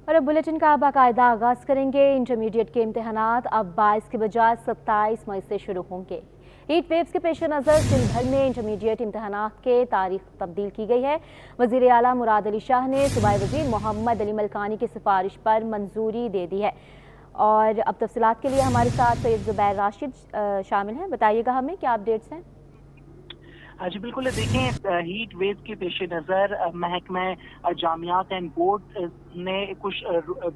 और अब बुलेटिन का बाकायदा आगाज़ करेंगे। इंटरमीडिएट के इम्तहानात अब 22 के बजाय 27 मई से शुरू होंगे। हीट वेव्स के पेश नज़र सिंध भर में इंटरमीडिएट इम्तहानात के तारीख तब्दील की गई है। वज़ीर आला मुराद अली शाह ने सूबाई वज़ीर मोहम्मद अली मलकानी की सिफारिश पर मंजूरी दे दी है। और अब तफसीलात के लिए हमारे साथ सैयद ज़ुबैर राशिद शामिल हैं। बताइएगा हमें क्या अपडेट्स हैं। जी बिल्कुल, देखें हीट वेव के पेश नज़र महकमा जामियात एंड बोर्ड ने कुछ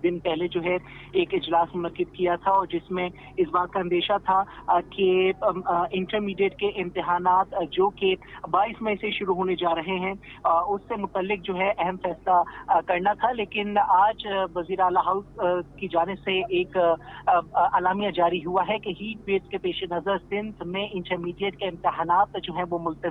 दिन पहले जो है एक इजलास मुनक्किद किया था और जिसमें इस बात का अंदेशा था कि इंटरमीडिएट के इम्तहानात जो कि 22 मई से शुरू होने जा रहे हैं उससे मुतल्लिक जो है अहम फैसला करना था। लेकिन आज वज़ीर आला हाउस की जानिब से एक अलामिया जारी हुआ है कि हीट वेव के पेश नज़र सिंध में इंटरमीडिएट के इम्तहानात जो है वो मुलतवी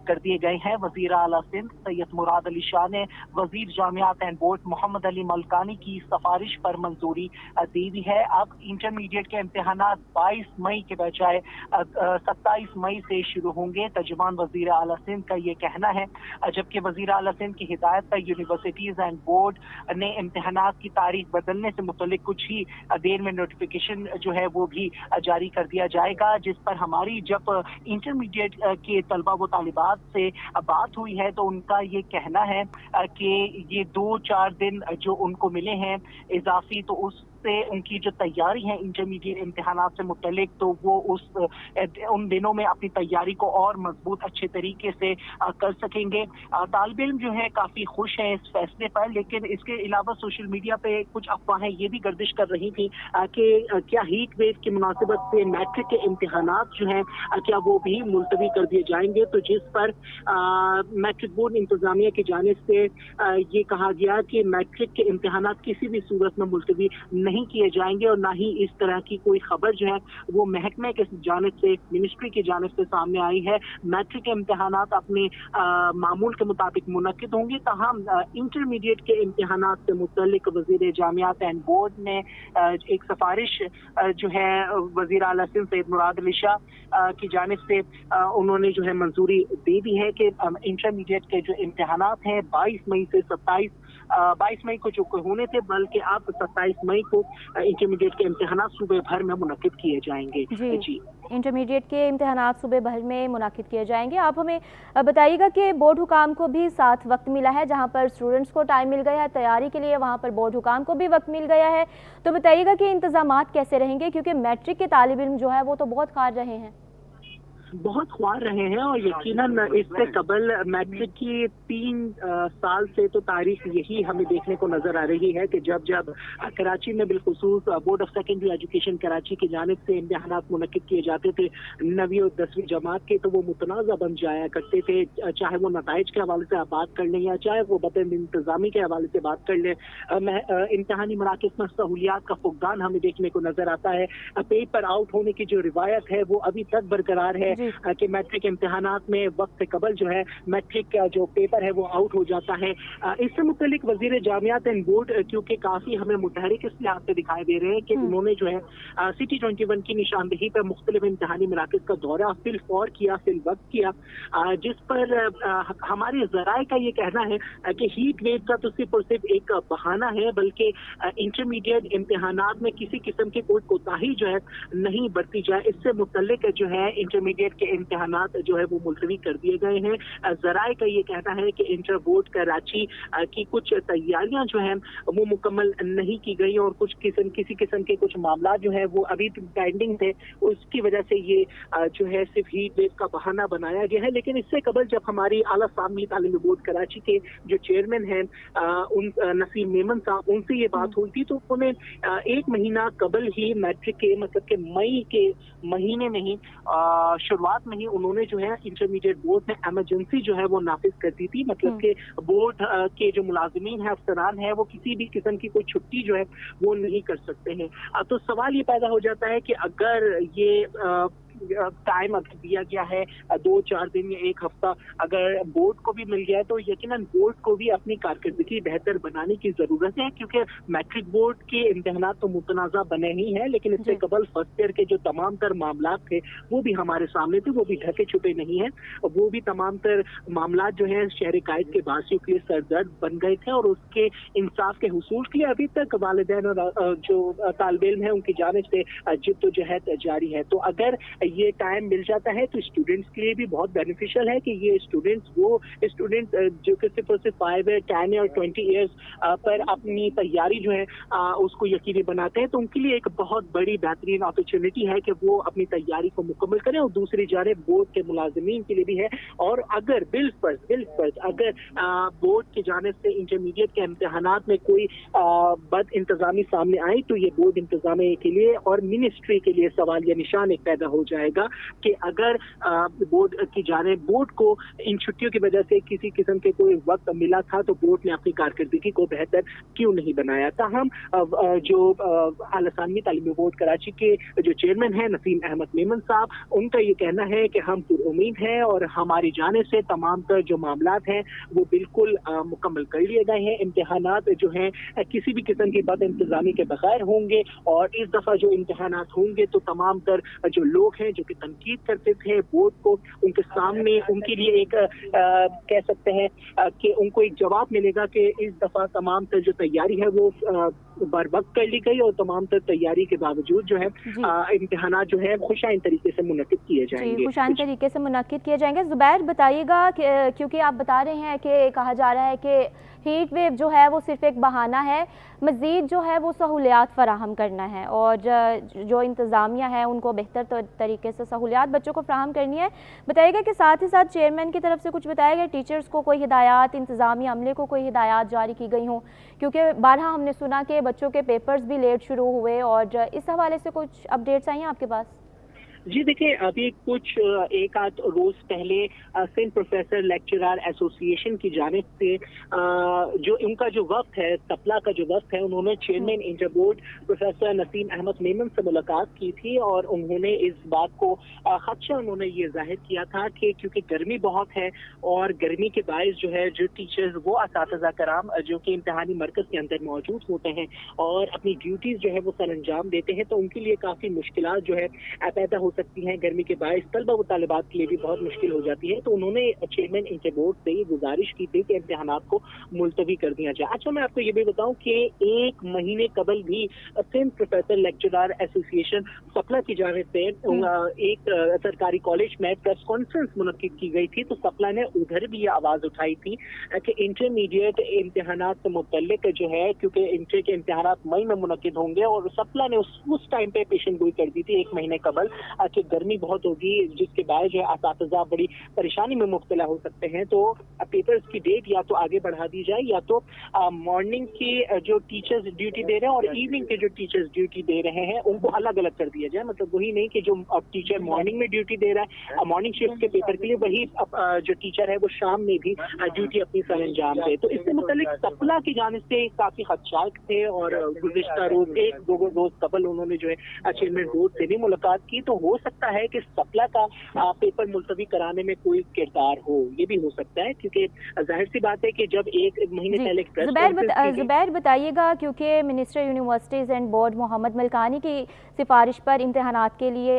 कर दिए गए हैं। वज़ीर आला सिंध सैयद मुराद अली शाह ने वज़ीर जामियात एंड बोर्ड मोहम्मद अली मलकानी की सिफारिश पर मंजूरी दे दी है। अब इंटरमीडिएट के इम्तहानात 22 मई के बजाय 27 मई से शुरू होंगे। तर्जुमान वज़ीर आला सिंध का ये कहना है, जबकि वज़ीर आला सिंध की हिदायत पर यूनिवर्सिटीज एंड बोर्ड ने इम्तहानात की तारीख बदलने से मुतल्लिक कुछ ही देर में नोटिफिकेशन जो है वो भी जारी कर दिया जाएगा, जिस पर हमारी जब इंटरमीडिएट के तलबा व तालिबात से बात हुई है तो उनका ये कहना है कि ये 2-4 दिन जो उनको मिले हैं इजाफी, तो उससे उनकी जो तैयारी है इंटरमीडिएट इम्तिहानात से मुतल्लिक, तो वो उन दिनों में अपनी तैयारी को और मजबूत अच्छे तरीके से कर सकेंगे। तालिब इल्म जो है काफ़ी खुश हैं इस फैसले पर, लेकिन इसके अलावा सोशल मीडिया पे कुछ अफवाहें ये भी गर्दिश कर रही थी कि क्या हीट वेव की मुनासिबत से मैट्रिक के इम्तिहानात जो हैं क्या वो भी मुलतवी कर दिए जाएंगे, तो जिस पर मैट्रिक बोर्ड इंतजामिया की जानिब से ये कहा गया कि मैट्रिक के इम्तिहानात किसी भी सूरत में मुलतवी नहीं किए जाएंगे और ना ही इस तरह की कोई खबर जो है वो महकमे के जानिब से, मिनिस्ट्री की जानिब से सामने आई है। मैट्रिक के इम्तिहानात अपने मामूल के मुताबिक मुनक्किद होंगे, तहम इंटरमीडिएट के इम्तिहानात से मुतल्लिक वज़ीर जामियात एंड बोर्ड ने एक सिफारिश जो है वज़ीर आला सिंध सैयद मुराद अली शाह की जानिब से उन्होंने जो है मंजूरी दे दी है कि इंटरमीडिएट के जो इम्तिहानात हैं 22 मई से 22 मई को जो होने थे, बल्कि अब 27 मई को इंटरमीडिएट के इम्तिहानात सूबे भर में मुनक्किद किए जाएंगे। जी इंटरमीडिएट के इम्तिहानात सूबे भर में मुनक्किद किए जाएंगे। आप हमें बताइएगा कि बोर्ड हुकाम को भी साथ वक्त मिला है, जहां पर स्टूडेंट्स को टाइम मिल गया है तैयारी के लिए, वहां पर बोर्ड हुकाम को भी वक्त मिल गया है। तो बताइएगा कि इंतजामात कैसे रहेंगे, क्योंकि मैट्रिक के तालिब इल्म जो है वो तो बहुत ख्वार रहे हैं। बहुत ख्वार रहे हैं और यकीनन इससे कबल मैट्रिक की 3 साल से तो तारीख यही हमें देखने को नजर आ रही है कि जब कराची में बिलखुसूस board of secondary education Karachi की जानिब से इम्तिहानात मुनक्किद किए जाते थे 9वीं और 10वीं जमात के, तो वो मुतनाज़ा बन जाया करते थे, चाहे वो नताइज के हवाले से आप बात कर लें या चाहे वो बतन इंतजामी के हवाले से बात कर लें। इम्तिहानी मराकज़ में सहूलियात का फुकदान हमें देखने को नजर आता है। पेपर आउट होने की जो रिवायत है वो अभी तक बरकरार है कि मैट्रिक इम्तिहानात में वक्त से कबल जो है मैट्रिक का जो पेपर है वो आउट हो जाता है। इससे मुतल्लिक वज़ीर जामियात एंड बोर्ड क्योंकि काफ़ी हमें मुतहरिक इस लिहाज से दिखाई दे रहे हैं कि उन्होंने जो है सिटी 21 की निशानदेही पर मुख्तलिफ इम्तिहानी मराकज़ का दौरा फिल फौर किया, फिल वक्त किया, जिस पर हमारे ज़राए का ये कहना है कि हीट वेव का तो सिर्फ और सिर्फ एक बहाना है, बल्कि इंटरमीडिएट इम्तिहानात में किसी किस्म की कोई कोताही जो है नहीं बरती जाए, इससे मुतल्लिक जो है इंटरमीडिएट के इम्तिहानात जो है वो मुलतवी कर दिए गए हैं। ज़राए का ये कहना है कि इंटर बोर्ड कराची की कुछ तैयारियां जो हैं वो मुकम्मल नहीं की गई और किसी किस्म के कुछ मामला जो है वो अभी पेंडिंग थे, उसकी वजह से ये जो है सिर्फ हीट वेव का बहाना बनाया गया है। लेकिन इससे कबल जब हमारी आला सामनी तालीमी बोर्ड कराची के जो चेयरमैन हैं नसीम मेमन साहब, उनसे ये बात हुई थी तो उन्होंने 1 महीना कबल ही मैट्रिक के मतलब के मई के महीने में ही शुरुआत में ही उन्होंने जो है इंटरमीडिएट बोर्ड में इमरजेंसी जो है वो नाफिज कर दी थी, मतलब कि बोर्ड के जो मुलाजिमीन हैं, अफसरान हैं, वो किसी भी किस्म की कोई छुट्टी जो है वो नहीं कर सकते हैं। तो सवाल ये पैदा हो जाता है कि अगर ये टाइम अगर दिया गया है 2-4 दिन या 1 हफ्ता, अगर बोर्ड को भी मिल गया है तो यकीनन बोर्ड को भी अपनी कारकर्दगी बेहतर बनाने की जरूरत है, क्योंकि मैट्रिक बोर्ड के इम्तिहानात तो मुतनाज़ा बने ही हैं, लेकिन इससे कबल फर्स्ट ईयर के जो तमाम तर मामला थे वो भी हमारे सामने थे, वो भी ढके छुपे नहीं हैं। वो भी तमाम तर मामला जो है शहर कायद के बासियों के लिए सरदर्द बन गए थे, और उसके इंसाफ के हुसूल के लिए अभी तक वालिदैन और जो तालिब इल्म है उनकी जानिब से जिद्दोजहद जारी है। तो अगर ये टाइम मिल जाता है तो स्टूडेंट्स के लिए भी बहुत बेनिफिशियल है कि ये स्टूडेंट जो कि सिर्फ 5 है, 10 और 20 ईयर्स पर अपनी तैयारी जो है उसको यकीनी बनाते हैं, तो उनके लिए एक बहुत बड़ी बेहतरीन अपॉर्चुनिटी है कि वो अपनी तैयारी को मुकम्मल करें। और दूसरी जानिब बोर्ड के मुलाजिमीन के लिए भी है, और अगर बिलफर्ज अगर बोर्ड की जानिब से इंटरमीडिएट के इम्तिहानात में कोई बद इंतजामी सामने आई तो ये बोर्ड इंतजामिया के लिए और मिनिस्ट्री के लिए सवाल या निशान एक पैदा हो जाएगा कि अगर बोर्ड की जानिब बोर्ड को इन छुट्टियों की वजह से किसी किस्म के कोई वक्त मिला था तो बोर्ड ने अपनी कारकर्दगी को बेहतर क्यों नहीं बनाया। ताहम जो आला सानवी तालीमी बोर्ड कराची के जो चेयरमैन हैं नसीम अहमद मेमन साहब, उनका ये कहना है कि हम उम्मीद हैं और हमारी जानिब से तमाम तर जो मामलात हैं वो बिल्कुल मुकम्मल कर लिए गए हैं। इम्तिहानात जो हैं किसी भी किस्म की बद इंतजामी के बगैर होंगे, और इस दफा जो इम्तिहानात होंगे तो तमाम तर जो लोग हैं जो कि तनकीद करते थे बोर्ड को, उनके सामने उनके लिए एक कह सकते हैं कि उनको एक जवाब मिलेगा कि इस दफा तमाम तर जो तैयारी है वो बर वक्त कर ली गई, और तमाम तर तैयारी के बावजूद जो है इम्तिहानात जो है खुशाइन तरीके से मुनक्किद किए जाएंगे। खुशाइन तरीके से मुनक्किद किए जाएंगे। जुबैर बताइएगा क्योंकि आप बता रहे हैं कि कहा जा रहा है कि हीट वेव जो है वो सिर्फ एक बहाना है, मज़ीद जो है वो सहूलियात फराहम करना है, और जो इंतज़ामिया है उनको बेहतर तरीके से सहूलियात बच्चों को फराहम करनी है। बताइएगा कि साथ ही साथ चेयरमैन की तरफ से कुछ बताया गया, टीचर्स को कोई हिदायत, इंतज़ामी अमले को कोई हिदायत जारी की गई हों, क्योंकि बारहा हमने सुना कि बच्चों के पेपर्स भी लेट शुरू हुए, और इस हवाले से कुछ अपडेट्स आई हैं आपके पास? जी देखिए, अभी कुछ एक आध रोज पहले सेंट प्रोफेसर लेक्चरर एसोसिएशन की जानिब से जो उनका जो वक्त है, सपला का जो वक्त है, उन्होंने chairman inter board professor Naseem Ahmed Memon से मुलाकात की थी, और उन्होंने इस बात को खदशा उन्होंने ये जाहिर किया था कि क्योंकि गर्मी बहुत है और गर्मी के बायस जो है जो टीचर्स वो असातिज़ा कराम जो कि इम्तिहानी मरकज़ के अंदर मौजूद होते हैं और अपनी ड्यूटीज़ जो है वो सर अंजाम देते हैं, तो उनके लिए काफ़ी मुश्किलात जो है पैदा हो सकती हैं। गर्मी के बायस तलबा व तालिबात के लिए भी बहुत मुश्किल हो जाती है। तो उन्होंने चेयरमैन इंटर बोर्ड से ये गुजारिश की थी कि इम्तिहानात को मुलतवी कर दिया जाए। अच्छा, मैं आपको ये भी बताऊं कि 1 महीने कबल भी सेंट प्रोफेसर लेक्चरर एसोसिएशन सपला की जानिब से एक सरकारी कॉलेज में प्रेस कॉन्फ्रेंस मुनक्किद की गई थी, तो सपला ने उधर भी ये आवाज उठाई थी कि इंटरमीडिएट इम्तिहानात से मुतल्लिक जो है, क्योंकि इंटर के इम्तिहानात मई में मुनक्किद होंगे, और सपला ने उस टाइम पे पेशन गोई कर दी थी 1 महीने कबल कि गर्मी बहुत होगी जिसके बाद जो है असातिज़ा बड़ी परेशानी में मुब्तला हो सकते हैं। तो पेपर्स की डेट या तो आगे बढ़ा दी जाए, या तो मॉर्निंग की जो टीचर्स ड्यूटी दे रहे हैं और इवनिंग के जो टीचर्स ड्यूटी दे रहे हैं उनको अलग अलग कर दिया जाए। मतलब वही नहीं कि जो टीचर मॉर्निंग में ड्यूटी दे रहा है मॉर्निंग शिफ्ट के पेपर के लिए, वही जो टीचर है वो शाम में भी ड्यूटी अपनी सर अंजाम दे। तो इससे मुतालिक सपला की जानिब से काफी खदशात थे, और गुज़िश्ता रोज 1-2 रोज कबल उन्होंने जो है चेयरमैन बोर्ड से भी मुलाकात की। तो हो सकता है कि सपला का पेपर मुलतवी कराने में कोई किरदार हो, ये भी हो सकता है, क्योंकि जाहिर सी बात है कि जब 1 महीने पहले जुबैर बताइएगा, क्योंकि minister universities and board Mohammad Malkani की सिफारिश पर इम्तिहानात के लिए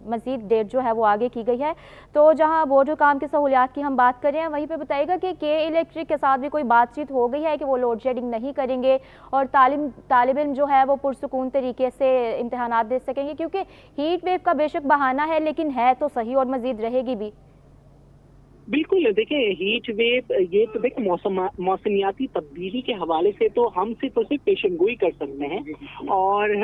मज़ीद डेट जो है वो आगे की गई है, तो जहां बोर्ड हुकाम की सहूलियात की हम बात कर रहे हैं, वहीं पे बताइएगा कि इलेक्ट्रिक के साथ भी कोई बातचीत हो गई है कि वो लोड शेडिंग नहीं करेंगे और तालिब इल्म जो है वो पुरसुकून तरीके से इम्तिहानात दे सकेंगे, क्योंकि हीट वेव का बेशक बहाना है लेकिन है तो सही और मज़ीद रहेगी भी। बिल्कुल, देखिए हीट वेव ये तो देखिए मौसमियाती तब्दीली के हवाले से तो हम सिर्फ और सिर्फ पेशन गोई कर सकते हैं, और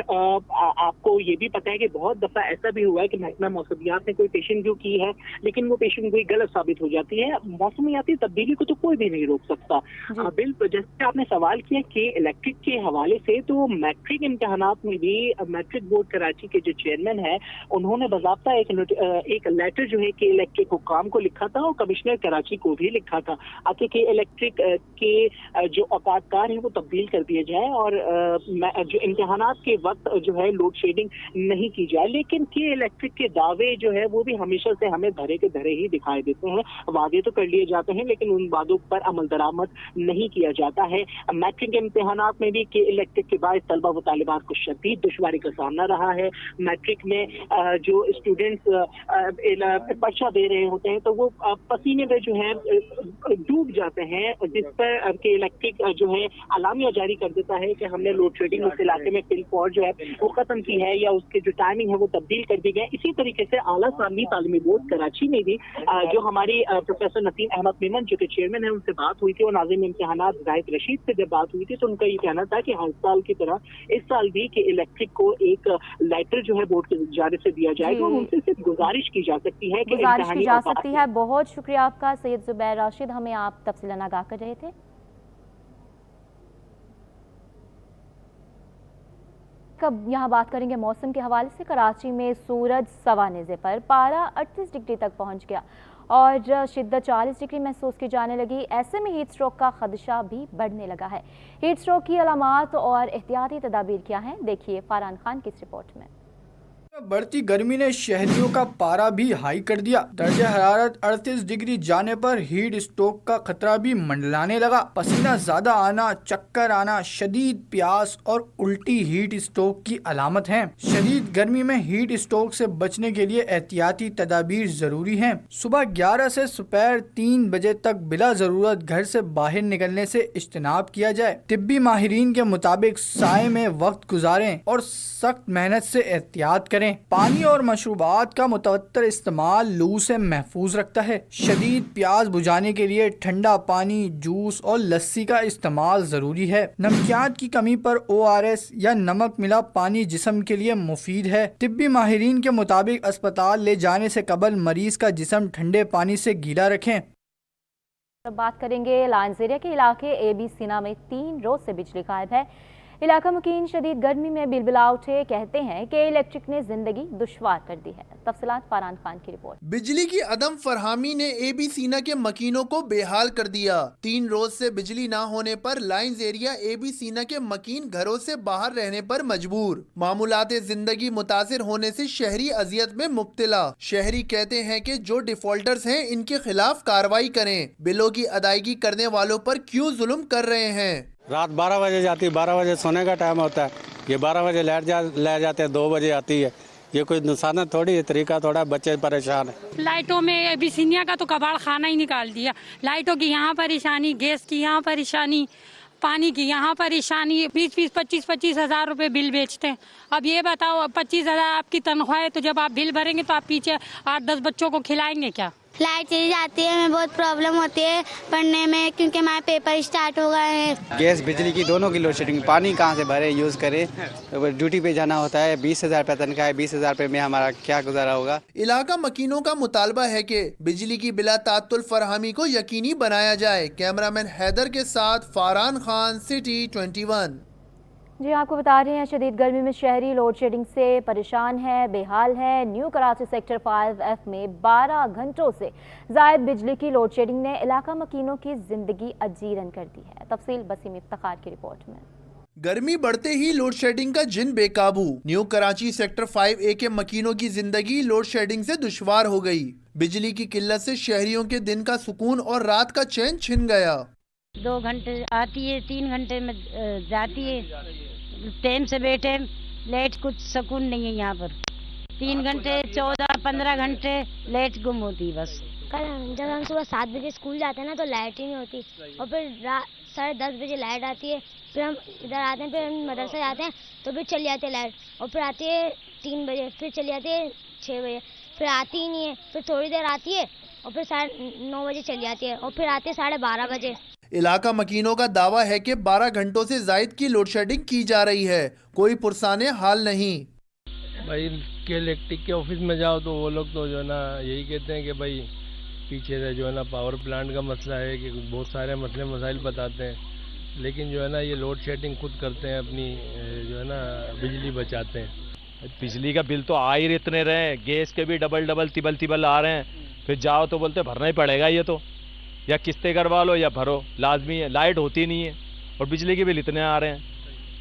आपको ये भी पता है कि बहुत दफ़ा ऐसा भी हुआ है कि महकमा मौसमियात ने कोई पेशन गोई की है लेकिन वो पेशन गोई गलत साबित हो जाती है। मौसमियाती तब्दीली को तो कोई भी नहीं रोक सकता। बिल्कुल, जैसे आपने सवाल किया कि इलेक्ट्रिक के हवाले से, तो मैट्रिक इम्तिहानात में भी मैट्रिक बोर्ड कराची के जो चेयरमैन है उन्होंने बाज़ाब्ता एक लेटर जो है कि इलेक्ट्रिक हुक्काम को लिखा था, और कमिश्नर कराची को भी लिखा था कि इलेक्ट्रिक के जो औकात कार हैं वो तब्दील कर दिए जाएं और जो इम्तिहानात के वक्त जो है लोड शेडिंग नहीं की जाए। लेकिन के इलेक्ट्रिक के दावे जो है वो भी हमेशा से हमें धरे के धरे ही दिखाई देते हैं। वादे तो कर लिए जाते हैं लेकिन उन वादों पर अमल दरामद नहीं किया जाता है। मैट्रिक के इम्तिहानात में भी के इलेक्ट्रिक के बायस तलबा व तालिबात को शदीद दुश्वारी का सामना रहा है। मैट्रिक में जो स्टूडेंट्स परीक्षा दे रहे होते हैं तो वो पसीने में जो है डूब जाते हैं, जिस पर के इलेक्ट्रिक जो है अलामिया जारी कर देता है कि हमने लोड शेडिंग उस इलाके में फिल फॉर जो है वो खत्म की है या उसके जो टाइमिंग है वो तब्दील कर दी गई। इसी तरीके से आला सानवी तालीमी बोर्ड कराची में भी जो हमारी प्रोफेसर नसीम अहमद मेमन जो कि चेयरमैन है उनसे बात हुई थी और नाज़िम इम्तिहानात जाहिद रशीद से जब बात हुई थी तो उनका ये कहना था कि हर साल की तरह इस साल भी कि इलेक्ट्रिक को एक लेटर जो है बोर्ड की जानिब से दिया जाएगा और उनसे सिर्फ गुजारिश की जा सकती है कि बहुत शुक्रिया आपका सैयद जुबैर राशिद, हमें आप तफसीलन आगाह कर रहे थे। कब यहाँ बात करेंगे मौसम के हवाले से। कराची में सूरज सवा नेज़े पर पारा 38 डिग्री तक पहुँच गया और शिद्दत 40 डिग्री महसूस की जाने लगी। ऐसे में हीट स्ट्रोक का खदशा भी बढ़ने लगा है। हीट स्ट्रोक की अलामात और एहतियाती तदाबीर क्या हैं, देखिए फरहान खान की इस रिपोर्ट में। बढ़ती गर्मी ने शहरियों का पारा भी हाई कर दिया। दर्जा हरारत 38 डिग्री जाने पर हीट स्ट्रोक का खतरा भी मंडलाने लगा। पसीना ज्यादा आना, चक्कर आना, शदीद प्यास और उल्टी हीट स्ट्रोक की अलामत हैं। शदीद गर्मी में हीट स्ट्रोक से बचने के लिए एहतियाती तदाबीर जरूरी हैं। सुबह 11 से दोपहर 3 बजे तक बिला जरूरत घर से बाहर निकलने से इज्तनाब किया जाए। तिब्बी माहिरीन के मुताबिक साए में वक्त गुजारें और सख्त मेहनत से एहतियात करें। पानी और मशरूबात का मुतवत्तर इस्तेमाल लू से महफूज रखता है। शदीद प्यास बुझाने के लिए ठंडा पानी, जूस और लस्सी का इस्तेमाल जरूरी है। नमकियात की कमी पर ORS या नमक मिला पानी जिस्म के लिए मुफीद है। तिब्बी माहिरीन के मुताबिक अस्पताल ले जाने से कबल मरीज का जिस्म ठंडे पानी से गीला रखें। अब बात करेंगे लायंस एरिया के इलाके AB सीना में 3 रोज से बिजली गायब है। इलाका मुकीन शदीद गर्मी में बिलबिला उठे, कहते हैं कि इलेक्ट्रिक ने जिंदगी दुश्वार कर दी है। तफसीलात फरहान खान की रिपोर्ट। बिजली की अदम फरहामी ने AB सीना के मकीनों को बेहाल कर दिया। 3 रोज से बिजली ना होने पर लायंस एरिया AB सीना के मकीन घरों से बाहर रहने पर मजबूर। मामूलात जिंदगी मुतासिर होने से शहरी अजियत में मुब्तला। शहरी कहते हैं कि जो डिफॉल्टर्स हैं इनके खिलाफ कार्रवाई करें। बिलों की अदायगी करने वालों पर क्यों जुल्म कर रहे हैं। रात 12 बजे जाती है, 12 बजे सोने का टाइम होता है, ये 12 बजे ले जाते हैं, 2 बजे आती है। ये कोई नुकसान थोड़ी है, तरीका थोड़ा, बच्चे परेशान है। लाइटों में एबीसीनिया का तो कबाड़ खाना ही निकाल दिया। लाइटों की यहाँ परेशानी, गैस की यहाँ परेशानी, पानी की यहाँ परेशानी। 20-25 हज़ार रुपए बिल बेचते हैं। अब ये बताओ 25 हज़ार आपकी तनख्वाह है तो जब आप बिल भरेंगे तो आप पीछे 8-10 बच्चों को खिलाएंगे क्या। लाइट चली जाती है, हमें बहुत प्रॉब्लम होती है पढ़ने में क्योंकि हमारे पेपर स्टार्ट हो गए हैं। गैस बिजली की दोनों की लोड शेडिंग, पानी कहाँ से भरे यूज़ करे, तो ड्यूटी पे जाना होता है। 20,000 रुपये तनख्वाह है, 20,000 रुपये में हमारा क्या गुजारा होगा। इलाका मकीनों का मुतालबा है कि बिजली की बिला तात्तुल फरहमी को यकीनी बनाया जाए। कैमरामैन हैदर के साथ फरहान खान, सिटी 21। जी आपको बता रहे हैं शदीद गर्मी में शहरी लोड शेडिंग से परेशान है, बेहाल है। न्यू कराची सेक्टर 5F में 12 घंटों से जायद बिजली की लोड शेडिंग ने इलाका मकीनों की जिंदगी अजीरन कर दी है। तफसील बसीम इफ्तिखार की रिपोर्ट में। गर्मी बढ़ते ही लोड शेडिंग का जिन बेकाबू। न्यू कराची सेक्टर 5A के मकीनों की जिंदगी लोड शेडिंग से दुश्वार हो गई। बिजली की किल्लत से शहरियों के दिन का सुकून और रात का चैन छिन गया। 2 घंटे आती है, 3 घंटे में जाती है। टाइम से बैठे, लाइट कुछ सुकून नहीं है यहाँ पर। 3 घंटे 14-15 घंटे लाइट गुम होती है बस। जब हम सुबह 7 बजे स्कूल जाते हैं ना तो लाइट ही नहीं होती और फिर 10:30 बजे लाइट आती है। फिर हम इधर आते हैं, फिर हम मदरसा जाते हैं तो फिर चली जाती है लाइट और फिर आती है 3 बजे, फिर चली जाती है 6 बजे, फिर आती ही नहीं है। फिर थोड़ी देर आती है और फिर 9:30 बजे चली जाती है और फिर आती है 12:30 बजे। इलाका मकीनों का दावा है कि 12 घंटों से जायद की लोड शेडिंग की जा रही है। कोई पुरसाने हाल नहीं। भाई के इलेक्ट्रिक के ऑफिस में जाओ तो वो लोग तो जो है ना यही कहते हैं कि भाई पीछे से जो है ना पावर प्लांट का मसला है, कि बहुत सारे मसले मसाइल बताते हैं, लेकिन जो है ना ये लोड शेडिंग खुद करते हैं, अपनी जो है ना बिजली बचाते हैं। बिजली का बिल तो आ ही इतने रहे हैं, गैस के भी डबल तिबल आ रहे हैं, फिर जाओ तो बोलते भरना ही पड़ेगा ये तो, या किस्तें करवा लो या भरो, लाजमी है। लाइट होती नहीं है और बिजली के बिल इतने आ रहे हैं,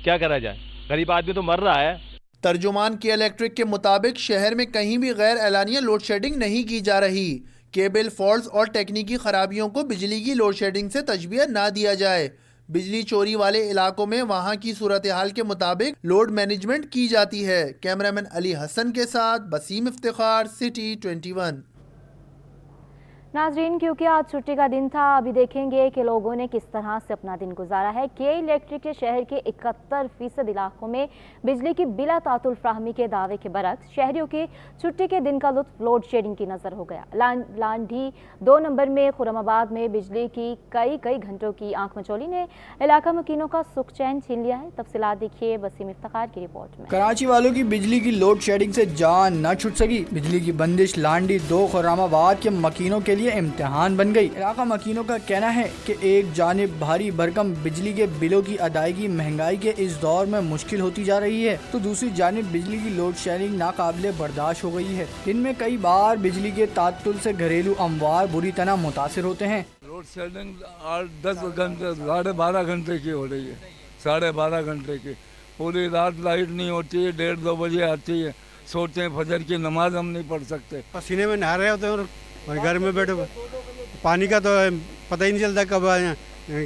क्या करा जाए, गरीब आदमी तो मर रहा है। तर्जुमान के इलेक्ट्रिक के मुताबिक शहर में कहीं भी गैर एलानिया लोड शेडिंग नहीं की जा रही। केबल फॉल्ट्स और टेक्निकी खराबियों को बिजली की लोड शेडिंग से तशबीह ना दिया जाए। बिजली चोरी वाले इलाकों में वहां की सूरत हाल के मुताबिक लोड मैनेजमेंट की जाती है। कैमरामैन अली हसन के साथ वसीम इफ्तिखार, सिटी 21। नाजरीन, क्योंकि आज छुट्टी का दिन था, अभी देखेंगे कि लोगों ने किस तरह से अपना दिन गुजारा है। के इलेक्ट्रिक के शहर के 71% इलाकों में बिजली की बिला तातुल फ्राहमी के दावे के बरक्स शहरियों की छुट्टी के दिन का लुत्फ लोड शेडिंग की नजर हो गया। लांडी 2 नंबर में खुरमाबाद में बिजली की कई घंटों की आंख मचोली ने इलाका मकीनों का सुख चैन छीन लिया है। तफसीलात देखिए वसीम इफ्तिखार की रिपोर्ट में। कराची वालों की बिजली की लोड शेडिंग से जान न छूट सकी। बिजली की बंदिश लांडी 2 खुर्रामाबाद के मकीनों के लिए इम्तिहान बन गई। इलाका मकीनों का कहना है कि एक जानिब भारी भरकम बिजली के बिलों की अदायगी महंगाई के इस दौर में मुश्किल होती जा रही है, तो दूसरी जानिब बिजली की लोड शेडिंग नाकाबिले बर्दाश्त हो गई है। दिन में कई बार बिजली के तातुल से घरेलू अमवार बुरी तरह मुतासिर होते हैं। लोड शेडिंग 8-10 घंटे 12.5 घंटे की हो रही है, 12.5 घंटे की। पूरी रात लाइट नहीं होती है, 1:30-2 बजे आती है। सोचते हैं फजर की नमाज हम नहीं पढ़ सकते। पसीने में नहा रहे होते हैं और घर में बैठे पानी का तो पता ही नहीं चलता कब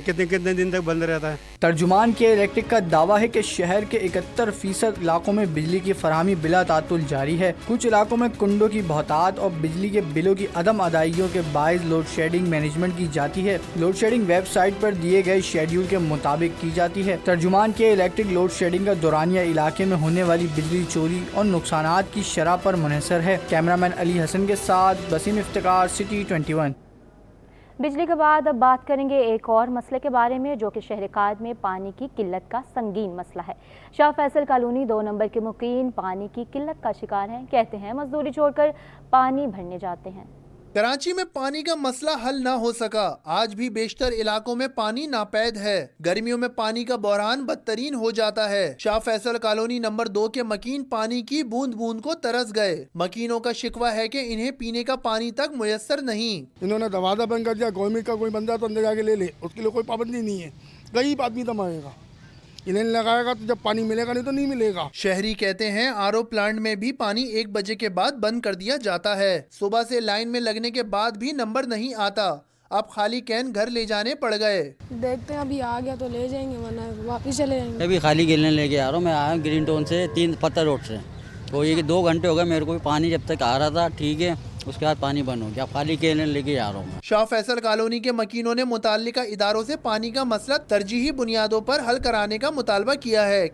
कितने दिन तक बंद रहता है। तर्जुमान के इलेक्ट्रिक का दावा है कि शहर के 71% इलाकों में बिजली की फराहमी बिला तातुल जारी है। कुछ इलाकों में कुंडों की बहुतात और बिजली के बिलों की अदम अदायगियों के बायस लोड शेडिंग मैनेजमेंट की जाती है। लोड शेडिंग वेबसाइट पर दिए गए शेड्यूल के मुताबिक की जाती है। तर्जुमान के इलेक्ट्रिक लोड शेडिंग का दौरानिया इलाके में होने वाली बिजली चोरी और नुकसानात की शरह पर मुनहसर है। कैमरामैन अली हसन के साथ वसीम इफ्तिखार, सिटी 21। बिजली के बाद अब बात करेंगे एक और मसले के बारे में, जो कि शहर कायद में पानी की किल्लत का संगीन मसला है। शाह फैसल कॉलोनी 2 नंबर के मुकीन पानी की किल्लत का शिकार हैं। कहते हैं मजदूरी छोड़कर पानी भरने जाते हैं। कराची में पानी का मसला हल ना हो सका। आज भी बेशतर इलाकों में पानी नापैद है। गर्मियों में पानी का बहरान बदतरीन हो जाता है। शाह फैसल कॉलोनी नंबर 2 के मकीन पानी की बूंद बूंद को तरस गए। मकीनों का शिकवा है कि इन्हें पीने का पानी तक मुयस्सर नहीं। इन्होंने दरवाजा बंद कर दिया। गवर्नमेंट का कोई बंदा तो अंदर जाके ले ले, उसके लिए कोई पाबंदी नहीं है। गरीब आदमी तो मरेगा, इन्हें लगाएगा तो जब पानी मिलेगा, नहीं तो नहीं मिलेगा। शहरी कहते हैं आरओ प्लांट में भी पानी 1 बजे के बाद बंद कर दिया जाता है। सुबह से लाइन में लगने के बाद भी नंबर नहीं आता। अब खाली कैन घर ले जाने पड़ गए। देखते हैं अभी आ गया तो ले जाएंगे, वरना वापिस चले जाएंगे। अभी खाली गिलने लेके आ रहा हूँ। मैं आया ग्रीन टाउन से 3 पत्थर रोड से। तो ये कि 2 घंटे हो गए मेरे को भी पानी जब तक आ रहा था, ठीक है, उसके बाद पानी बंद हो गया। खाली केन लेके जा रहा हूँ। शाह फैसल कॉलोनी के मकीनों ने मुताल्लिका इदारों से पानी का मसला तरजीही बुनियादों पर हल कराने का मुतालबा किया है।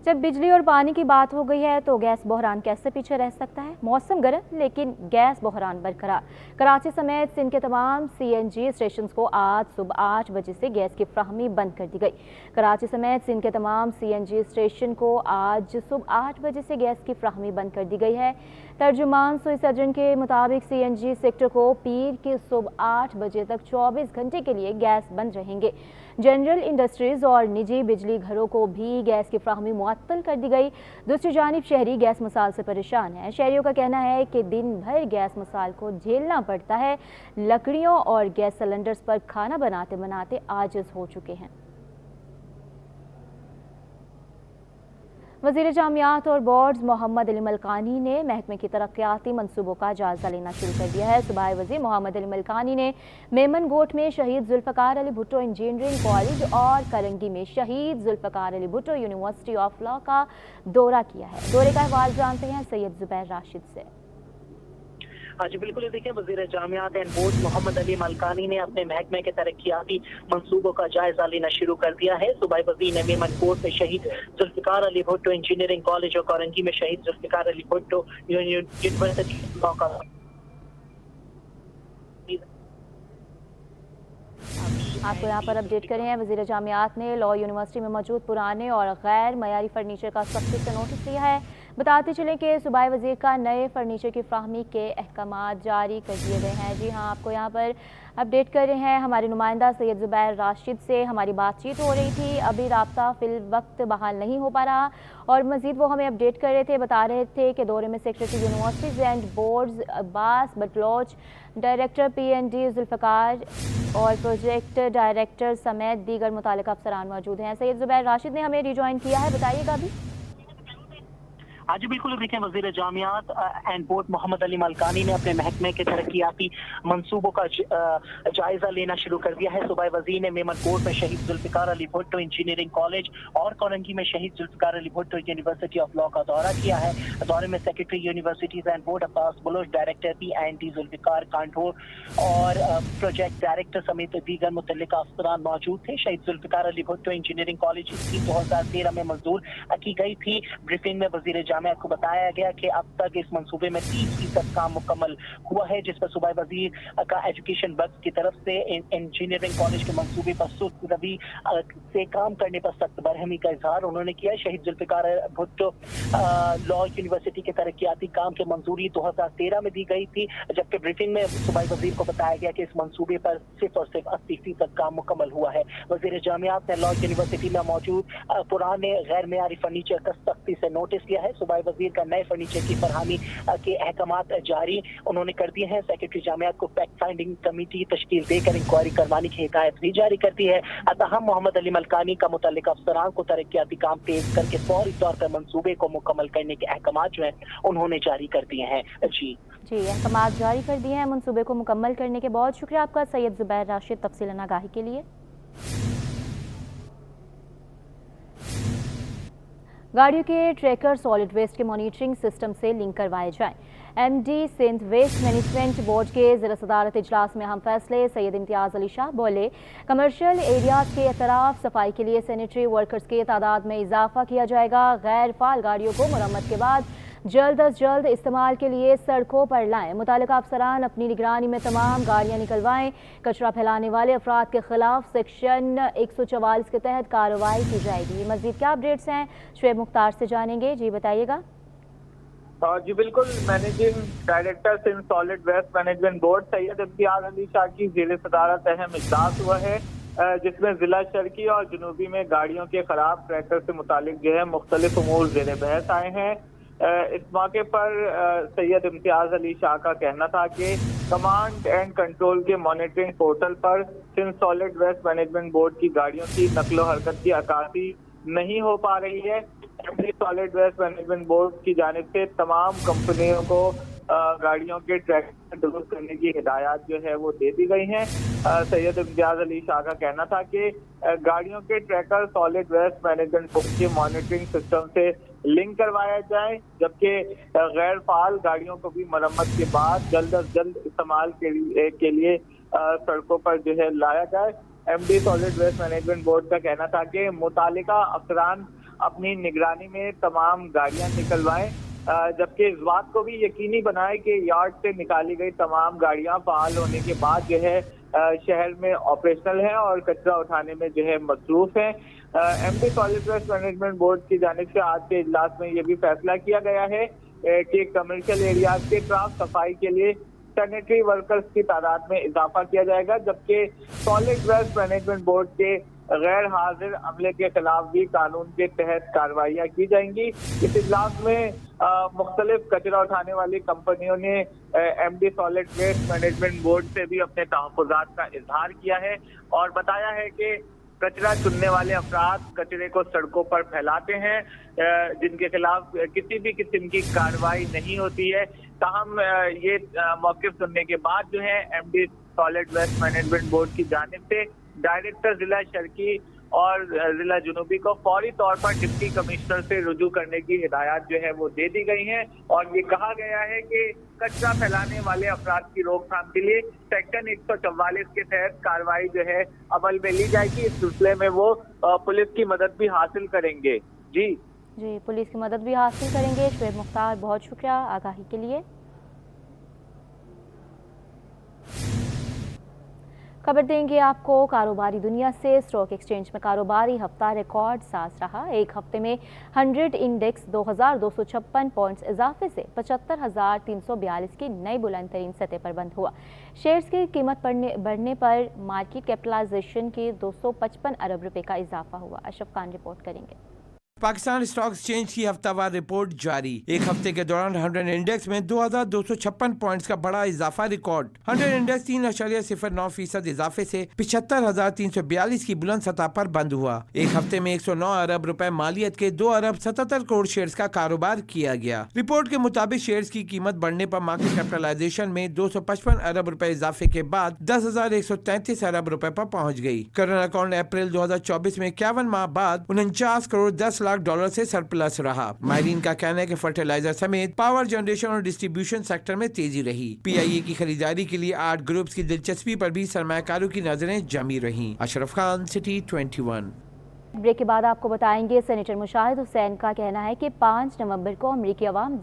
जब बिजली और पानी की बात हो गई है तो गैस बहरान कैसे पीछे रह सकता है। मौसम गर्म लेकिन गैस बहरान बरकरार। कराची समेत सिंध के तमाम CNG स्टेशन को आज सुबह 8 बजे से गैस की फ्राहमी बंद कर दी गई। कराची समेत सिंध के तमाम CNG स्टेशन को आज सुबह 8 बजे से गैस की फ्राहमी बंद कर दी गई है। तर्जुमान सुई सदरन के मुताबिक CNG सेक्टर को पीर की सुबह 8 बजे तक 24 घंटे के लिए गैस बंद रहेंगे। जनरल इंडस्ट्रीज और निजी बिजली घरों को भी गैस की फ्राहमी मुअत्तल कर दी गई। दूसरी जानिब शहरी गैस मसाल से परेशान है। शहरियों का कहना है कि दिन भर गैस मसाल को झेलना पड़ता है। लकड़ियों और गैस सिलेंडर्स पर खाना बनाते बनाते आजिज हो चुके हैं। वज़ीर जामियात और बोर्ड्स मोहम्मद अली मलकानी ने महकमे की तरक्याती मनसूबों का जायजा लेना शुरू कर दिया है। सूबाई वज़ीर मोहम्मद अली मलकानी ने मेमन गोट में शहीद जुल्फ़कार अली भुट्टो इंजीनियरिंग कॉलेज और करंगी में शहीद Zulfiqar Ali Bhutto university of law का दौरा किया है। दौरे का अहवाल जानते हैं सैयद जुबैर राशिद से। जी बिल्कुल, देखिए वज़ीर जामियात एंड बोर्ड मोहम्मद अली मलकानी ने अपने महकमे के तरक्याती मंसूबों का जायजा लेना शुरू कर दिया है। सूबाई वज़ीर ने मेमन कोट में शहीद जुल्फ़कार अली भुट्टो इंजीनियरिंग कॉलेज और करंगी में शहीद जुल्फ़कार अली भुट्टो यूनिवर्सिटी लॉ का आपको यहाँ पर अपडेट करें हैं। वज़ीर जामियात ने लॉ यूनिवर्सिटी में मौजूद पुराने और गैर मयारी फर्नीचर का सख्ती से नोटिस लिया है। बताते चलें कि सूबाई वज़ीर का नए फर्नीचर की फ्राहमी के अहकामात जारी कर दिए गए हैं। जी हाँ, आपको यहाँ पर अपडेट कर रहे हैं। हमारे नुमाइंदा सैयद ज़ुबैर राशिद से हमारी बातचीत हो रही थी। अभी राब्ता फिल वक्त बहाल नहीं हो पा रहा और मज़ीद वो हमें अपडेट कर रहे थे, बता रहे थे कि दौरे में secretary universities and boards Abbas Baloch, director PND Zulfiqar और प्रोजेक्ट डायरेक्टर समेत दीगर मुतालिका अफसरान मौजूद हैं। सैयद ज़ुबैर राशिद ने हमें रिजॉइन किया है, बताइएगा अभी। आज बिल्कुल देखें, वज़ीर जामियात एंड बोर्ड मोहम्मद अली मलकानी ने अपने महकमे के तरक्याती मंसूबों का जायजा लेना शुरू कर दिया है। सूबाई वज़ीर ने मेमनकोट में शहीद जुल्फ़िकार अली भुट्टो इंजीनियरिंग कॉलेज और कोलंगी में Shaheed Zulfiqar Ali Bhutto university of law का दौरा किया है। दौरे में secretary universities and board Abbas Baloch, director PND Zulfiqar कांठोर और प्रोजेक्ट डायरेक्टर समेत दीगर मुतल्लिका अफसरान मौजूद थे। शहीद जुल्फ़िकार अली भुट्टो इंजीनियरिंग कॉलेज की 2013 में मंजूर की गई थी। ब्रीफिंग में वज़ीर जामियात को बताया गया कि अब तक इस मंसूबे में 30% काम मुकम्मल हुआ है, जिस पर सूबाई वज़ीर का एजुकेशन वर्क की तरफ से इंजीनियरिंग कॉलेज के मंसूबे पर सुस्त रवि से काम करने पर सख्त बरहमी का इजहार उन्होंने किया। शहीद जुल्फ़िकार भुट्टो लॉ यूनिवर्सिटी के तरक्याती काम की मंजूरी 2013 में दी गई थी, जबकि ब्रीफिंग में सूबाई वज़ीर को बताया गया कि इस मंसूबे पर सिर्फ और सिर्फ 80% काम मुकम्मल हुआ है। वज़ीर जामियात ने लॉ यूनिवर्सिटी में मौजूद पुराने गैर मेयारी फर्नीचर का सख्ती से नोटिस लिया है। सूबाई वज़ीर का नए फर्नीचर की फरहमी के अहकामात जारी उन्होंने कर दिए हैं। सेक्रेटरी जामियात को फैक्ट फाइंडिंग कमेटी तश्कील देकर इंक्वायरी करवाने की हिदायत भी जारी कर दी है। अतः मोहम्मद अली मलकानी का मुतल्लिका अफसरान को तरक्याती काम तेज करके फौरी तौर पर मंसूबे को मुकम्मल करने के अहकामात जो है उन्होंने जारी कर दिए हैं। जी अहकामात जारी कर दिए हैं मंसूबे को मुकम्मल करने के। बहुत शुक्रिया आपका सैयद ज़ुबैर राशिद तफसीलन आगाही के लिए। गाड़ियों के ट्रैकर सॉलिड वेस्ट के मॉनिटरिंग सिस्टम से लिंक करवाए जाएं। MD Sindh waste management board के ज़िला सदारत इजलास में हम फैसले। सैयद इम्तियाज़ अली शाह बोले, कमर्शियल एरियाज के अतराफ सफाई के लिए सैनिटरी वर्कर्स के तादाद में इजाफा किया जाएगा। गैर फाल गाड़ियों को मरम्मत के बाद जल्द अज जल्द इस्तेमाल के लिए सड़कों पर लाएं। मुतालिका अफसरान अपनी निगरानी में तमाम गाड़ियां निकलवाएं। कचरा फैलाने वाले अफराद के खिलाफ सेक्शन 144 के तहत कार्रवाई की जाएगी। मज़ीद क्या अपडेट्स हैं शुएब मुख्तार से जानेंगे। जी बताइएगा। जी बिल्कुल, managing director Sindh solid waste management board Syed Imtiaz Ali Shah की ज़ेर सदारत अहम इजलास हुआ है, जिसमें ज़िला शर्की और जनूबी में गाड़ियों के खराब ट्रैकर से मुतालिक जो है मुख्तलिफ उमूर ज़ेर बहस आए हैं। इस मौके पर सैयद इम्तियाज़ अली शाह का कहना था कि कमांड एंड कंट्रोल के मॉनिटरिंग पोर्टल पर Sindh solid waste management board की गाड़ियों की नकलो हरकत की अक्कासी नहीं हो पा रही है। MD solid waste management board की जानिब से तमाम कंपनियों को गाड़ियों के ट्रैक दुरुस्त करने की हिदायत जो है वो दे दी गई हैं। सैयद इम्तियाज़ अली शाह का कहना था कि गाड़ियों के tracker solid waste management board के मॉनिटरिंग सिस्टम से लिंक करवाया जाए, जबकि गैर फाल गाड़ियों को भी मरम्मत के बाद जल्द अज जल्द इस्तेमाल के लिए सड़कों पर जो है लाया जाए। MD solid waste management board का कहना था कि मुतालिका अफसरान अपनी निगरानी में तमाम गाड़ियां निकलवाएं, जबकि इस बात को भी यकीनी बनाए कि यार्ड से निकाली गई तमाम गाड़ियां फाल होने के बाद जो है शहर में ऑपरेशनल है और कचरा उठाने में जो है मसरूफ है। MD solid waste management board की जानिब से आज के इजलास में ये भी फैसला किया गया है कि कमर्शियल एरियाज के साफ सफाई के लिए सैनिटरी वर्कर्स की तादाद में इजाफा किया जाएगा, जबकि सॉलिड वेस्ट मैनेजमेंट बोर्ड के गैर हाजिर अमले के खिलाफ भी कानून के तहत कार्रवाइयाँ की जाएंगी। इस इजलास में मुख्तलिफ कचरा उठाने वाली कंपनियों ने MD solid waste management board से भी अपने तहफ़्फ़ुज़ात का इजहार किया है और बताया है कि कचरा चुनने वाले अफराद कचरे को सड़कों पर फैलाते हैं, जिनके खिलाफ किसी भी किस्म की कार्रवाई नहीं होती है। ताहम ये मौक़िफ़ सुनने के बाद जो है MD solid waste management board की जानिब से डायरेक्टर ज़िला शर्की और ज़िला जनूबी को फौरी तौर पर डिप्टी कमिश्नर से रुजू करने की हिदायत जो है वो दे दी गई हैं और ये कहा गया है कि कचरा फैलाने वाले अफराद की रोकथाम के लिए सेक्शन 144 के तहत कार्रवाई जो है अमल में ली जाएगी। इस सिलसिले में वो पुलिस की मदद भी हासिल करेंगे। जी पुलिस की मदद भी हासिल करेंगे। शुएब मुख्तार, बहुत शुक्रिया आगाही के लिए। खबर देंगे आपको कारोबारी दुनिया से। स्टॉक एक्सचेंज में कारोबारी हफ्ता रिकॉर्ड साज रहा। एक हफ्ते में 100 इंडेक्स 2256 पॉइंट्स इजाफे से 75,342 की नई बुलंद तरीन सतह पर बंद हुआ। शेयर्स की कीमत बढ़ने पर मार्केट कैपिटलाइजेशन के 255 अरब रुपए का इजाफा हुआ। अशरफ खान रिपोर्ट करेंगे। पाकिस्तान स्टॉक एक्सचेंज की हफ्तावार रिपोर्ट जारी। एक हफ्ते के दौरान 100 इंडेक्स में 2256 पॉइंट्स का बड़ा इजाफा रिकॉर्ड। 100 इंडेक्स 3.09% इजाफे से 75,342 की बुलंद सतह पर बंद हुआ। एक हफ्ते में 109 अरब रुपए मालियत के 2 अरब 77 करोड़ शेयर्स का कारोबार किया गया। रिपोर्ट के मुताबिक शेयर्स की कीमत बढ़ने पर मार्केट कैपिटलाइजेशन में 255 अरब रुपए इजाफे के बाद 10,133 अरब रुपए पर पहुंच गई। करंट अकाउंट अप्रैल 2024 में 51 माह बाद 49 करोड़ 10 लाख डॉलर से सरप्लस रहा। माहिरीन का कहना है कि फर्टिलाइजर समेत पावर जनरेशन और डिस्ट्रीब्यूशन सेक्टर में तेजी रही। PIA की खरीदारी के लिए 8 ग्रुप्स की दिलचस्पी पर भी सरमायाकारों की नजरें जमी रहीं। अशरफ खान, सिटी 21। ब्रेक के बाद आपको बताएंगे सेनेटर मुशाहिद हुसैन का कहना है कि 5 नवंबर को अमेरिकी अवाम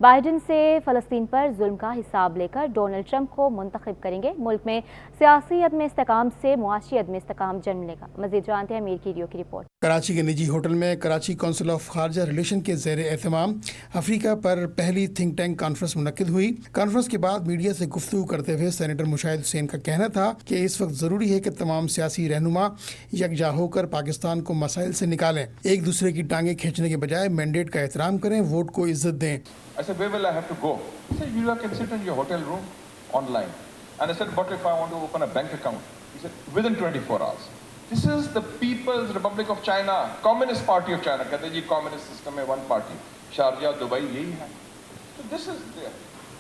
बाइडन से फ़लस्तीन पर जुल्म का हिसाब लेकर डोनाल्ड ट्रंप को मुंतखब करेंगे। मुल्क में सियासी अदम इस्तेकाम से मुआशी अदम इस्तेकाम जन्म लेगा। मज़ीद जानते हैं अमीर कीरियो की रिपोर्ट। कराची के निजी होटल में कराची काउंसिल ऑफ खारजा रिलेशन के ज़ेर एहतमाम अफ्रीका पर पहली थिंक टैंक कॉन्फ्रेंस मुनक्किद हुई। कॉन्फ्रेंस के बाद मीडिया से गुफ्तगू करते हुए सेनेटर मुशाहिद हुसैन का कहना था कि इस वक्त ज़रूरी है कि तमाम सियासी रहनुमा यकजा होकर पाकिस्तान को मसाइल से निकालें, एक दूसरे की टांगें खींचने के बजाय मैंडेट का एहतराम करें, वोट को इज्जत दें। I said, where will I have to go? He said, you can sit in your hotel room online. And I said, but if I want to open a bank account? He said, within 24 hours. This is the People's Republic of China, Communist Party of China. कहते हैं जी communist system में one party. Sharjah, Dubai यही है. So this is there.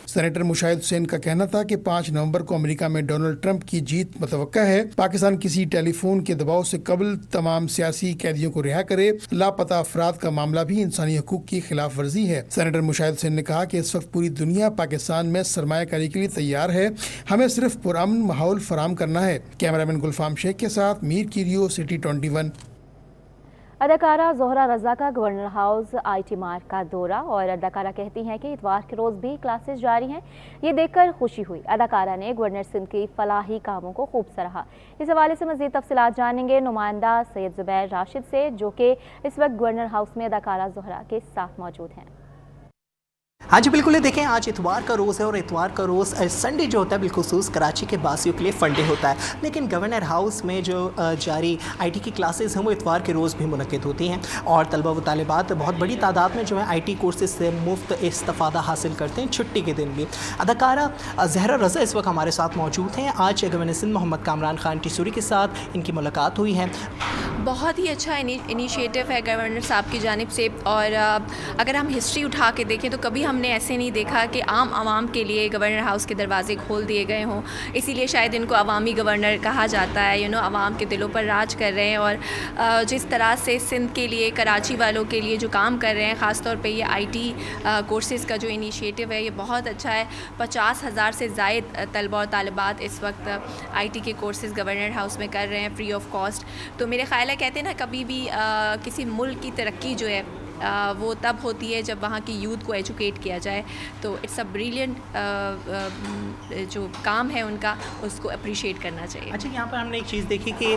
Senator Mushahid Hussain का कहना था कि 5 नवंबर को अमेरिका में डोनाल्ड ट्रंप की जीत मुतवक्का है। पाकिस्तान किसी टेलीफोन के दबाव से कबल तमाम सियासी कैदियों को रिहा करे। लापता अफराद का मामला भी इंसानी हकूक की खिलाफ वर्जी है। सेनेटर मुशाहिद हुसैन ने कहा कि इस वक्त पूरी दुनिया पाकिस्तान में सरमायाकारी के लिए तैयार है, हमें सिर्फ पुरअमन माहौल फराहम करना है। कैमरामैन गुलफाम शेख के साथ मीर कीरियो, सिटी 21। अदाकारा जोहरा रजा का गवर्नर हाउस IT मार्ग का दौरा, और अदाकारा कहती हैं कि इतवार के रोज़ भी क्लासेस जारी हैं। ये देखकर खुशी हुई। अदाकारा ने गवर्नर सिंध की फलाही कामों को खूब सराहा। इस हवाले से मज़ीद तफसीलात जानेंगे नुमाइंदा सैयद ज़ुबैर राशिद से, जो कि इस वक्त गवर्नर हाउस में अदाकारा जोहरा के साथ मौजूद हैं। हाँ जी बिल्कुल, देखें आज इतवार का रोज़ है और इतवार का रोज़ संडे जो होता है बिलखुसूस कराची के बासियों के लिए फंडे होता है, लेकिन गवर्नर हाउस में जो जारी IT की क्लासेस हैं वो इतवार के रोज़ भी मुनक्किद होती हैं और तलबा व तालिबात बहुत बड़ी तादाद में जो है IT कोर्सेज से मुफ्त इस्तिफ़ादा हासिल करते हैं छुट्टी के दिन भी। अदाकारा ज़हरा रज़ा इस वक्त हमारे साथ मौजूद हैं। आज गवर्नर सिंध मोहम्मद कामरान खान टिसूरी के साथ इनकी मुलाकात हुई है। बहुत ही अच्छा इनिशिएटिव है गवर्नर साहब की जानिब से, और अगर हम हिस्ट्री उठा के देखें तो कभी हमने ऐसे नहीं देखा कि आम आवाम के लिए गवर्नर हाउस के दरवाजे खोल दिए गए हों। इसीलिए शायद इनको अवामी गवर्नर कहा जाता है। आवाम के दिलों पर राज कर रहे हैं, और जिस तरह से सिंध के लिए, कराची वालों के लिए जो काम कर रहे हैं, ख़ास तौर पे ये IT कोर्सेज़ का जो इनिशिएटिव है ये बहुत अच्छा है। 50,000 से ज़ायद तलबा और तालिबात इस वक्त IT के कोर्सेज़ गवर्नर हाउस में कर रहे हैं फ्री ऑफ कॉस्ट। तो मेरे ख़्याल है, कहते हैं ना, कभी भी किसी मुल्क की तरक्की जो है वो तब होती है जब वहाँ की यूथ को एजुकेट किया जाए। तो इट्स अ ब्रिलियंट जो काम है उनका, उसको अप्रिशिएट करना चाहिए। अच्छा, यहाँ पर हमने एक चीज़ देखी कि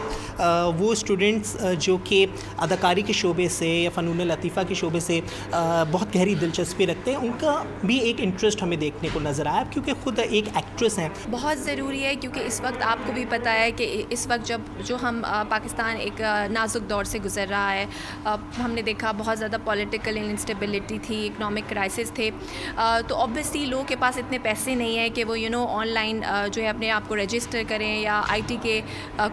वो स्टूडेंट्स जो कि अदाकारी के शोबे से या फ़नून लतीफ़ा के शोबे से बहुत गहरी दिलचस्पी रखते हैं, उनका भी एक इंटरेस्ट हमें देखने को नज़र आया, क्योंकि ख़ुद एक एक्ट्रेस हैं। बहुत ज़रूरी है, क्योंकि इस वक्त आपको भी पता है कि इस वक्त जो हम पाकिस्तान एक नाजुक दौर से गुज़र रहा है। हमने देखा बहुत ज़्यादा पॉलिटिकल इंस्टेबिलिटी थी, इकोनॉमिक क्राइसिस थे, तो ऑब्वियसली लोगों के पास इतने पैसे नहीं है कि वो ऑनलाइन जो है अपने आप को रजिस्टर करें या IT के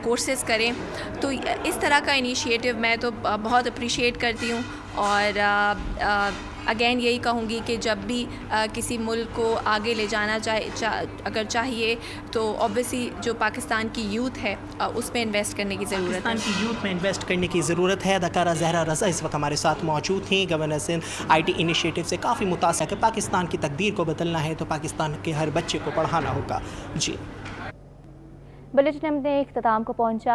कोर्सेज़ करें। तो इस तरह का इनिशिएटिव मैं तो बहुत अप्रिशिएट करती हूँ, और अगेन यही कहूँगी कि जब भी किसी मुल्क को आगे ले जाना अगर चाहिए तो ऑब्वियसली जो पाकिस्तान की यूथ है उसमें इन्वेस्ट करने की ज़रूरत है। पाकिस्तान की यूथ में इन्वेस्ट करने की ज़रूरत है। अदाकारा ज़हरा रज़ा इस वक्त हमारे साथ मौजूद थी। गवर्नर सिंध IT इनिशिएटिव से काफ़ी मुतासिर है कि पाकिस्तान की तकदीर को बदलना है तो पाकिस्तान के हर बच्चे को पढ़ाना होगा। जी, बुलेटिन में इख्तिताम को पहुँचा।